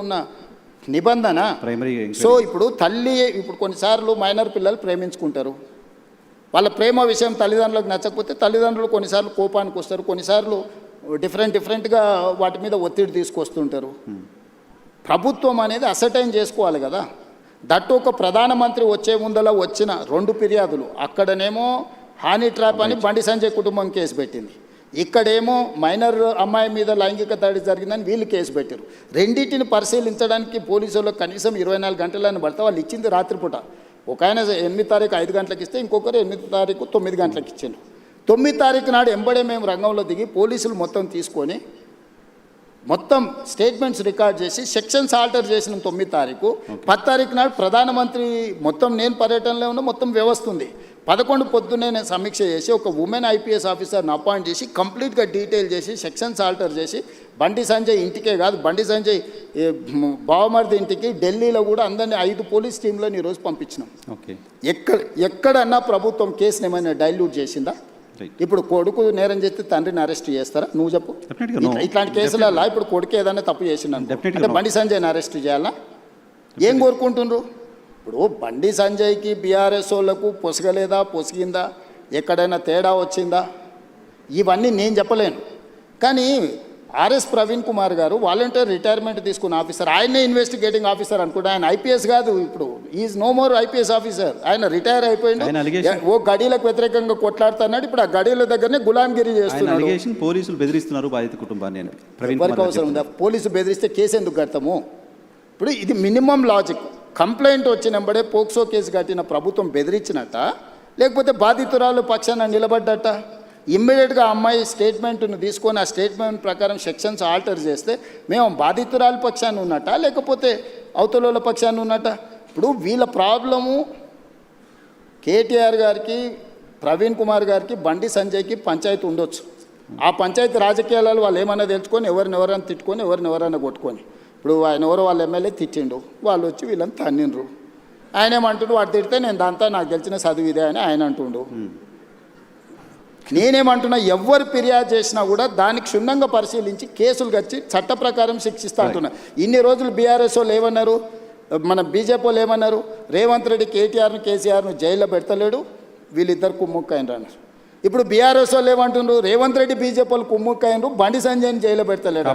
ఉన్న నిబంధన primary. So ఇప్పుడు కొన్నిసార్లు మైనర్ పిల్లలు ప్రేమించుకుంటారు. వాళ్ళ ప్రేమ విషయం తల్లిదండ్రులకు నచ్చకపోతే తల్లిదండ్రులు కొన్నిసార్లు కోపానికి వస్తారు, కొన్నిసార్లు డిఫరెంట్గా వాటి మీద ఒత్తిడి తీసుకొస్తుంటారు. ప్రభుత్వం అనేది అసర్టైన్ చేసుకోవాలి కదా. దట్టు ఒక ప్రధానమంత్రి వచ్చే ముందల వచ్చిన 2 ఫిర్యాదులు, అక్కడనేమో హానీ ట్రాప్ అని బండి సంజయ్ కుటుంబం కేసు పెట్టింది, ఇక్కడేమో మైనర్ అమ్మాయి మీద లైంగిక దాడి జరిగిందని వీళ్ళు కేసు పెట్టారు. రెండింటిని పరిశీలించడానికి పోలీసులకు కనీసం 24 గంటలని పడితే వాళ్ళు ఇచ్చింది రాత్రిపూట. ఒక ఆయన 8 తారీఖు 5 గంటలకు ఇస్తే ఇంకొకరు 8 తారీఖు 9 గంటలకు ఇచ్చారు. 9 తారీఖు నాడు ఎంబడే మేము రంగంలో దిగి పోలీసులు మొత్తం తీసుకొని మొత్తం స్టేట్మెంట్స్ రికార్డ్ చేసి సెక్షన్స్ ఆల్టర్ చేసిన 9 తారీఖు. 10 తారీఖు నాడు ప్రధానమంత్రి మొత్తం నేను పర్యటనలో ఉన్న మొత్తం వ్యవస్థ ఉంది. 11 పొద్దున్నే నేను సమీక్ష చేసి ఒక ఉమెన్ ఐపీఎస్ ఆఫీసర్ని అపాయింట్ చేసి కంప్లీట్గా డీటెయిల్ చేసి సెక్షన్స్ ఆల్టర్ చేసి బండి సంజయ్ ఇంటికే కాదు, బండి సంజయ్ బావమరిది ఇంటికి ఢిల్లీలో కూడా అందరినీ 5 పోలీస్ టీంలను ఈరోజు పంపించినాం. ఓకే, ఎక్కడన్నా ప్రభుత్వం కేసుని ఏమైనా డైల్యూట్ చేసిందా? ఇప్పుడు కొడుకు నేరం చేస్తే తండ్రిని అరెస్ట్ చేస్తారా? నువ్వు చెప్పు. ఇట్లాంటి కేసులలో ఇప్పుడు కొడుకు ఏదైనా తప్పు చేసిండు అంటే బండి సంజయ్ని అరెస్ట్ చేయాలా? ఏం కోరుకుంటుండ్రు? ఇప్పుడు బండి సంజయ్కి బీఆర్ఎస్ వాళ్ళకు పొసగలేదా, పొసిగిందా, ఎక్కడైనా తేడా వచ్చిందా, ఇవన్నీ నేను చెప్పలేను. కానీ ఆర్ఎస్ ప్రవీణ్ కుమార్ గారు వాలంటీర్ రిటైర్మెంట్ తీసుకున్న ఆఫీసర్, ఆయనే ఇన్వెస్టిగేటింగ్ ఆఫీసర్ అనుకుంటా. ఆయన ఐపీఎస్ కాదు, ఇప్పుడు is no more IPS officer. ఆయన రిటైర్ అయిపోయింది. ఓ గడీలకు వ్యతిరేకంగా కొట్లాడుతున్నాడు, ఇప్పుడు ఆ గడీల దగ్గరనే గులాంగిరి చేస్తున్నాడు. పోలీసులు బెదిరిస్తున్నారు బాధిత కుటుంబాన్ని. ఎవరికి అవసరం ఉందా? పోలీసు బెదిరిస్తే కేసు ఎందుకు కడతాము? ఇప్పుడు ఇది మినిమం లాజిక్. కంప్లైంట్ వచ్చినప్పుడే పోక్సో కేసు కట్టిన ప్రభుత్వం బెదిరించినట్ట, లేకపోతే బాధితురాలు పక్షాన నిలబడ్డట? ఇమ్మీడియట్గా అమ్మాయి స్టేట్మెంట్ను తీసుకొని ఆ స్టేట్మెంట్ ప్రకారం సెక్షన్స్ ఆల్టర్ చేస్తే మేము బాధితురాలు పక్షాన్ని ఉన్నట్ట, లేకపోతే అవతల పక్షాన్ని ఉన్నట్ట? ఇప్పుడు వీళ్ళ ప్రాబ్లము కేటీఆర్ గారికి, ప్రవీణ్ కుమార్ గారికి, బండి సంజయ్కి పంచాయతీ ఉండొచ్చు. ఆ పంచాయతీ రాజకీయాలలో వాళ్ళు ఏమైనా తెలుసుకొని ఎవరినెవరైనా తిట్టుకొని ఎవరినెవరైనా కొట్టుకొని, ఇప్పుడు ఆయన ఎవరో వాళ్ళ ఎమ్మెల్యే తిట్టిండు, వాళ్ళు వచ్చి వీళ్ళని తన్నిండ్రు. ఆయన ఏమంటుండు, వాడు తిడితే నేను దాంతో నాకు తెలిసిన చదువు ఇదే అని ఆయన అంటుండు. నేనేమంటున్నా, ఎవరు ఫిర్యాదు చేసినా కూడా దానికి క్షుణ్ణంగా పరిశీలించి కేసులు కచ్చి చట్ట ప్రకారం శిక్షిస్తా అంటున్నా. ఇన్ని రోజులు బీఆర్ఎస్ వాళ్ళు ఏమన్నారు, మన బీజేపీ వాళ్ళు ఏమన్నారు, రేవంత్ రెడ్డి కేటీఆర్ను కేసీఆర్ను జైల్లో పెడతలేడు, వీళ్ళిద్దరు కుమ్ముక్కైనరు అన్నారు. ఇప్పుడు బీఆర్ఎస్ వాళ్ళు ఏమంటున్నారు, రేవంత్ రెడ్డి బీజేపీ వాళ్ళు కుమ్ముక్కైనరు, బండి సంజయ్ని జైల్లో పెడతలేడు.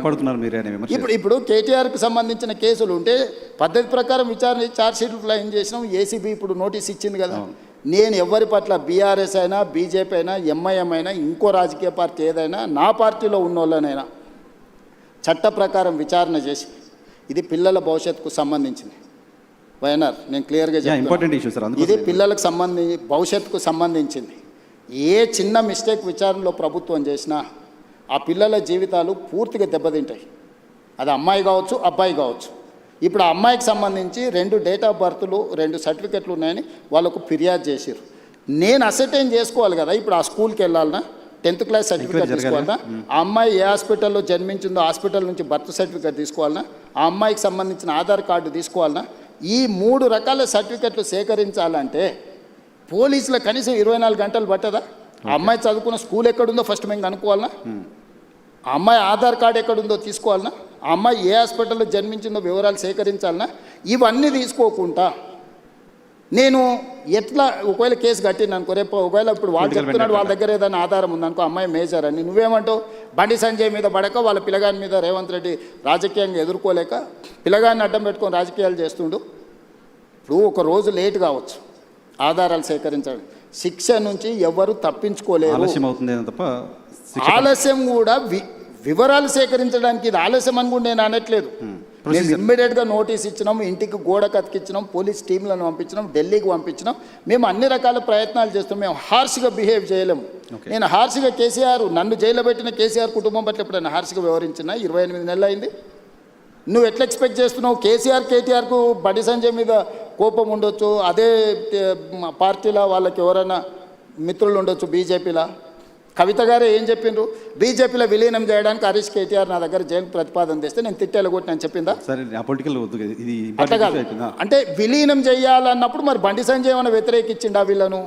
ఇప్పుడు కేటీఆర్కి సంబంధించిన కేసులు ఉంటే పద్ధతి ప్రకారం విచారణ ఛార్జ్షీట్లు ఫ్లైన్ చేసినాం. ఏసీబీ ఇప్పుడు నోటీస్ ఇచ్చింది కదా. నేను ఎవరి పట్ల, బీఆర్ఎస్ అయినా, బీజేపీ అయినా, ఎంఐఎం అయినా, ఇంకో రాజకీయ పార్టీ ఏదైనా, నా పార్టీలో ఉన్న వాళ్ళనైనా చట్ట ప్రకారం విచారణ చేసి, ఇది పిల్లల భవిష్యత్తుకు సంబంధించింది. వైఎన్ఆర్ నేను క్లియర్గా చెప్తాను, ఇది పిల్లలకు భవిష్యత్తుకు సంబంధించింది. ఏ చిన్న మిస్టేక్ విచారణలో ప్రభుత్వం చేసినా ఆ పిల్లల జీవితాలు పూర్తిగా దెబ్బతింటాయి. అది అమ్మాయి కావచ్చు, అబ్బాయి కావచ్చు. ఇప్పుడు ఆ అమ్మాయికి సంబంధించి 2 డేట్ ఆఫ్ బర్త్లు, 2 సర్టిఫికెట్లు ఉన్నాయని వాళ్ళకు ఫిర్యాదు చేశారు. నేను అసర్టైన్ చేసుకోవాలి కదా. ఇప్పుడు ఆ స్కూల్కి వెళ్ళాలన్నా, 10th క్లాస్ సర్టిఫికేట్ తీసుకోవాలన్నా, ఆ అమ్మాయి ఏ హాస్పిటల్లో జన్మించిందో హాస్పిటల్ నుంచి బర్త్ సర్టిఫికేట్ తీసుకోవాలన్నా, ఆ అమ్మాయికి సంబంధించిన ఆధార్ కార్డు తీసుకోవాలన్నా, ఈ 3 రకాల సర్టిఫికెట్లు సేకరించాలంటే పోలీసుల కనీసం 24 గంటలు పట్టదా? ఆ అమ్మాయి చదువుకున్న స్కూల్ ఎక్కడుందో ఫస్ట్ మేము కనుక్కోవాలన్నా, ఆ అమ్మాయి ఆధార్ కార్డు ఎక్కడుందో తీసుకోవాలన్నా, ఆ అమ్మాయి ఏ హాస్పిటల్లో జన్మించిందో వివరాలు సేకరించాలన్నా, ఇవన్నీ తీసుకోకుండా నేను ఎట్లా ఒకవేళ కేసు కట్టింది అనుకో, రేపు ఒకవేళ ఇప్పుడు వాళ్ళు చెప్తున్నాడు వాళ్ళ దగ్గర ఏదైనా ఆధారం ఉందనుకో, అమ్మాయి మేజర్ అని, నువ్వేమంటావు? బండి సంజయ్ మీద పడక వాళ్ళ పిల్లగాని మీద రేవంత్ రెడ్డి రాజకీయంగా ఎదుర్కోలేక పిల్లగాన్ని అడ్డం పెట్టుకొని రాజకీయాలు చేస్తుండు. ఇప్పుడు ఒక రోజు లేట్ కావచ్చు ఆధారాలు సేకరించడం, శిక్ష నుంచి ఎవరు తప్పించుకోలేరు. ఆలస్యం కూడా వివరాలు సేకరించడానికి ఇది ఆలస్యం అని కూడా నేను అనట్లేదు. మేము ఇమ్మీడియట్గా నోటీస్ ఇచ్చినాం, ఇంటికి గోడ కతికిచ్చినాం, పోలీస్ టీంలను పంపించినాం, ఢిల్లీకి పంపించినాం. మేము అన్ని రకాల ప్రయత్నాలు చేస్తాం. మేము హార్ష్గా బిహేవ్ చేయలేము. నేను హార్ష్గా నన్ను జైల్లో పెట్టిన కేసీఆర్ కుటుంబం పట్ల ఎప్పుడైనా హార్ష్గా వ్యవహరించినా? 28 నెలలు అయింది. నువ్వు ఎట్లా ఎక్స్పెక్ట్ చేస్తున్నావు? కేటీఆర్కు బండి సంజయ్ మీద కోపం ఉండొచ్చు, అదే పార్టీలో వాళ్ళకి ఎవరైనా మిత్రులు ఉండొచ్చు, బీజేపీలో. కవిత గారే ఏం చెప్పిండ్రు, బీజేపీలో విలీనం చేయడానికి హరీష్ కేటీఆర్ నా దగ్గర జైలు ప్రతిపాదన తెస్తే నేను తిట్టేలా కొట్టి నేను చెప్పిందా? అట్లా కాదు. అంటే విలీనం చేయాలన్నప్పుడు మరి బండి సంజయ్ ఏమైనా వ్యతిరేకించిండా వీళ్ళను?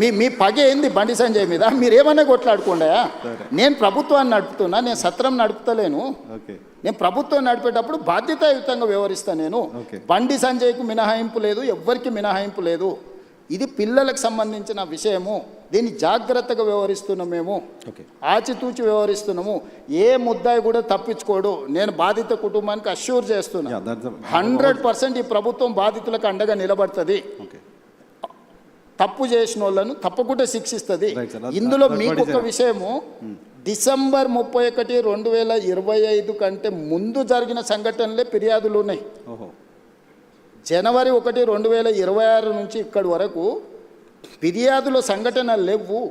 మీ పగ ఏంది బండి సంజయ్ మీద మీరేమన్నా కొట్లాడుకోండా. నేను ప్రభుత్వాన్ని నడుపుతున్నా, నేను సత్రం నడుపుతలేను. ఓకే. నేను ప్రభుత్వం నడిపేటప్పుడు బాధ్యతాయుతంగా వ్యవహరిస్తాను. నేను ఓకే. బండి సంజయ్కు మినహాయింపు లేదు, ఎవ్వరికి మినహాయింపు లేదు. ఇది పిల్లలకు సంబంధించిన విషయము. దీన్ని జాగ్రత్తగా వ్యవహరిస్తున్నాం మేము, ఓకే. ఆచితూచి వ్యవహరిస్తున్నాము. ఏ ముద్దాయి కూడా తప్పించుకోడు. నేను బాధిత కుటుంబానికి అష్యూర్ చేస్తున్నా, 100% ఈ ప్రభుత్వం బాధితులకు అండగా నిలబడుతుంది. ఓకే. తప్పు చేసిన వాళ్ళను తప్పకుండా శిక్షిస్తుంది. Right, sir. ఇందులో That's మీకు what is ఒక there. విషయము, డిసెంబర్ 31, 2025 కంటే ముందు జరిగిన సంఘటనలే ఫిర్యాదులు ఉన్నాయి. ఓహో. జనవరి 1, 2026 నుంచి ఇక్కడి వరకు ఫిర్యాదుల సంఘటనలు లేవు.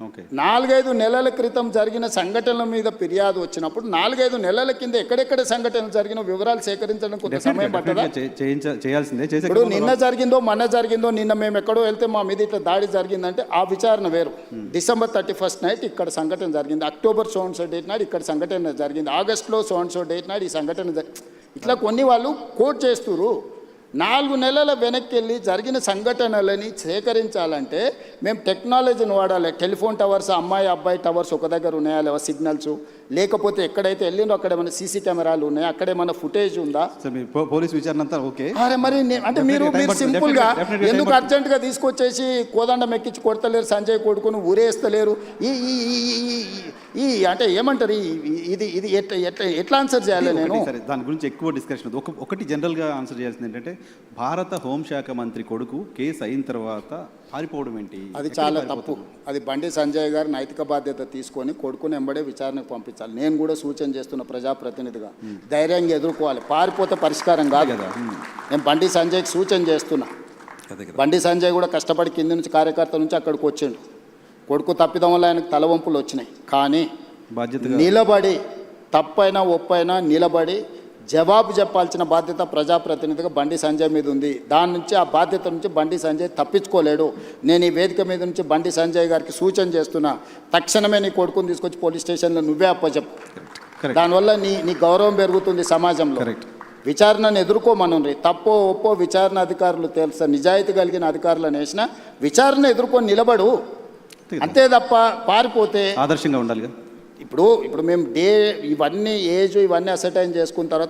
ఓకే. 4-5 నెలల క్రితం జరిగిన సంఘటనల మీద ఫిర్యాదు వచ్చినప్పుడు 4-5 నెలల కింద ఎక్కడెక్కడ సంఘటనలు జరిగిన వివరాలు సేకరించడం కొంత సమయం పట్టదా? చేయాల్సిందే. ఇప్పుడు నిన్న జరిగిందో మొన్న జరిగిందో, నిన్న మేము ఎక్కడో వెళ్తే మా మీద ఇట్లా దాడి జరిగిందంటే ఆ విచారణ వేరు. డిసెంబర్ 31 నైట్ ఇక్కడ సంఘటన జరిగింది, October so and so date నాడు ఇక్కడ సంఘటన జరిగింది, ఆగస్టులో సో అండ్ సో డేట్ నాడు ఈ సంఘటన ఇట్లా కొన్ని వాళ్ళు కోట్ చేస్తున్నారు. 4 నెలల వెనక్కి వెళ్ళి జరిగిన సంఘటనలని సేకరించాలంటే మేము టెక్నాలజీని వాడాలి. టెలిఫోన్ టవర్స్, అమ్మాయి అబ్బాయి టవర్స్ ఒక దగ్గర ఉన్నాయా లేవా, సిగ్నల్స్, లేకపోతే ఎక్కడైతే వెళ్ళిందో అక్కడ ఏమైనా సీసీ కెమెరాలు ఉన్నాయా, అక్కడ ఏమైనా ఫుటేజ్ ఉందా? పోలీస్ విచారణ అంతా ఓకే. అరే మరి అంటే మీరు సింపుల్గా ఎందుకు అర్జెంటుగా తీసుకొచ్చేసి కోదండం ఎక్కించి కొడతలేరు, సంజయ్ కొడుకును ఊరేస్తలేరు? ఈ అంటే ఏమంటారు, ఇది ఇది ఎట్లా ఆన్సర్ చేయాలి? నేను దాని గురించి ఎక్కువ డిస్కషన్ ఒకటి జనరల్గా ఆన్సర్ చేయాల్సింది ఏంటంటే, భారత హోంశాఖ మంత్రి కొడుకు కేసు అయిన తర్వాత పారిపోవడం ఏంటి? అది చాలా తప్పు. అది బండి సంజయ్ గారు నైతిక బాధ్యత తీసుకొని కొడుకుని ఎంబడే విచారణకు పంపించాలి. నేను కూడా సూచన చేస్తున్న ప్రజాప్రతినిధిగా ధైర్యంగా ఎదుర్కోవాలి. పారిపోతే పరిష్కారం కాదు కదా. నేను బండి సంజయ్కి సూచన చేస్తున్నా. బండి సంజయ్ కూడా కష్టపడి కింది నుంచి కార్యకర్త నుంచి అక్కడికి వచ్చిండు. కొడుకు తప్పిదం వల్ల ఆయనకు తలవంపులు వచ్చినాయి. కానీ బాధ్యత నిలబడి, తప్పైనా ఒప్పైనా నిలబడి జవాబు చెప్పాల్సిన బాధ్యత ప్రజాప్రతినిధిగా బండి సంజయ్ మీద ఉంది. దాని నుంచి, ఆ బాధ్యత నుంచి బండి సంజయ్ తప్పించుకోలేడు. నేను ఈ వేదిక మీద నుంచి బండి సంజయ్ గారికి సూచన చేస్తున్నా, తక్షణమే నీ కొడుకుని తీసుకొచ్చి పోలీస్ స్టేషన్లో నువ్వే అప్పచెప్పు. దానివల్ల నీ గౌరవం పెరుగుతుంది సమాజంలో. విచారణను ఎదుర్కోమనుండ్రి. తప్పో ఒప్పో విచారణ అధికారులు తెలుసా, నిజాయితీ కలిగిన అధికారులను వేసిన విచారణ ఎదుర్కొని నిలబడు. అంతే తప్ప పారిపోతే ఆదర్శంగా ఉండాలి. ఇప్పుడు మేము ఇవన్నీ ఏజ్ ఇవన్నీ అసర్టైన్ చేసుకున్న తర్వాత